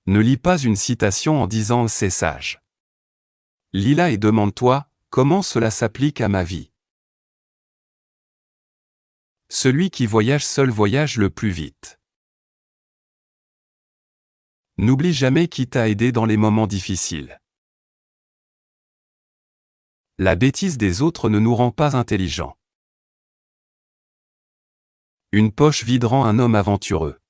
Ne lis pas une citation en disant « c'est sage ». Lis-la et demande-toi « comment cela s'applique à ma vie ?» Celui qui voyage seul voyage le plus vite. N'oublie jamais qui t'a aidé dans les moments difficiles. La bêtise des autres ne nous rend pas intelligents. Une poche vide rend un homme aventureux.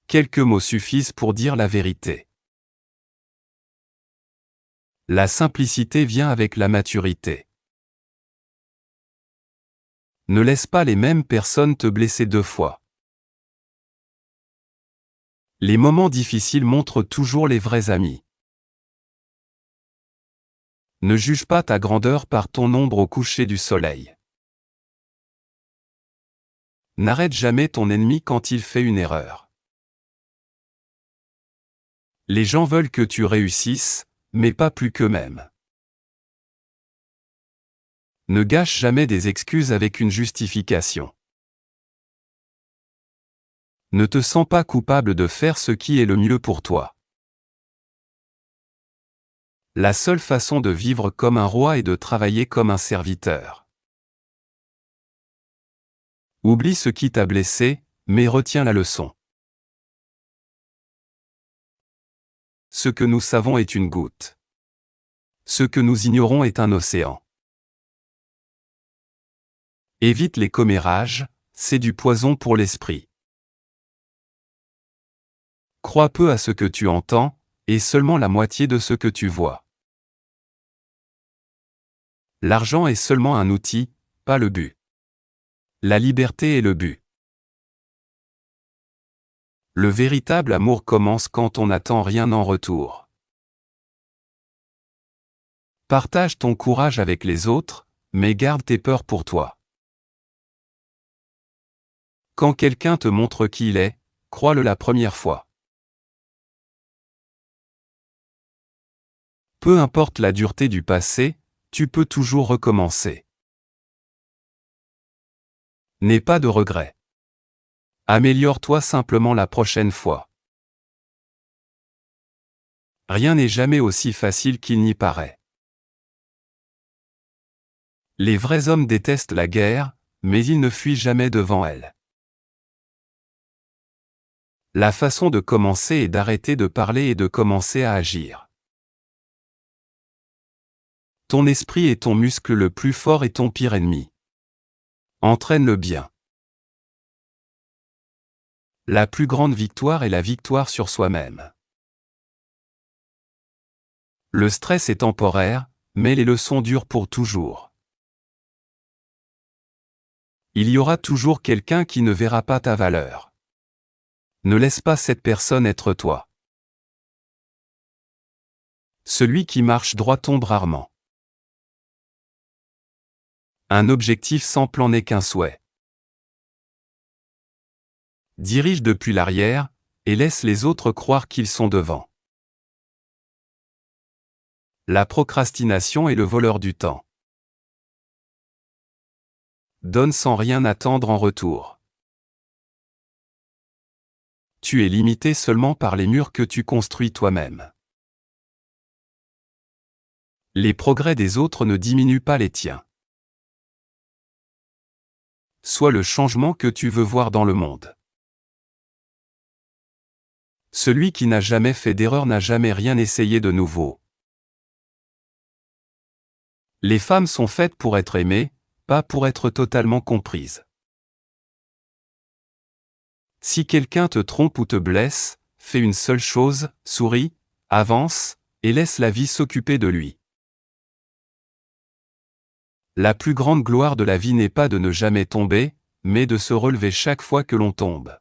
Quelques mots suffisent pour dire la vérité. La simplicité vient avec la maturité. Ne laisse pas les mêmes personnes te blesser 2 fois. Les moments difficiles montrent toujours les vrais amis. Ne juge pas ta grandeur par ton ombre au coucher du soleil. N'arrête jamais ton ennemi quand il fait une erreur. Les gens veulent que tu réussisses, mais pas plus qu'eux-mêmes. Ne gâche jamais des excuses avec une justification. Ne te sens pas coupable de faire ce qui est le mieux pour toi. La seule façon de vivre comme un roi est de travailler comme un serviteur. Oublie ce qui t'a blessé, mais retiens la leçon. Ce que nous savons est une goutte. Ce que nous ignorons est un océan. Évite les commérages, c'est du poison pour l'esprit. Crois peu à ce que tu entends, et seulement la moitié de ce que tu vois. L'argent est seulement un outil, pas le but. La liberté est le but. Le véritable amour commence quand on n'attend rien en retour. Partage ton courage avec les autres, mais garde tes peurs pour toi. Quand quelqu'un te montre qui il est, crois-le la première fois. Peu importe la dureté du passé, tu peux toujours recommencer. N'aie pas de regrets. Améliore-toi simplement la prochaine fois. Rien n'est jamais aussi facile qu'il n'y paraît. Les vrais hommes détestent la guerre, mais ils ne fuient jamais devant elle. La façon de commencer est d'arrêter de parler et de commencer à agir. Ton esprit est ton muscle le plus fort et ton pire ennemi. Entraîne-le bien. La plus grande victoire est la victoire sur soi-même. Le stress est temporaire, mais les leçons durent pour toujours. Il y aura toujours quelqu'un qui ne verra pas ta valeur. Ne laisse pas cette personne être toi. Celui qui marche droit tombe rarement. Un objectif sans plan n'est qu'un souhait. Dirige depuis l'arrière, et laisse les autres croire qu'ils sont devant. La procrastination est le voleur du temps. Donne sans rien attendre en retour. Tu es limité seulement par les murs que tu construis toi-même. Les progrès des autres ne diminuent pas les tiens. Sois le changement que tu veux voir dans le monde. Celui qui n'a jamais fait d'erreur n'a jamais rien essayé de nouveau. Les femmes sont faites pour être aimées, pas pour être totalement comprises. Si quelqu'un te trompe ou te blesse, fais une seule chose, souris, avance, et laisse la vie s'occuper de lui. La plus grande gloire de la vie n'est pas de ne jamais tomber, mais de se relever chaque fois que l'on tombe.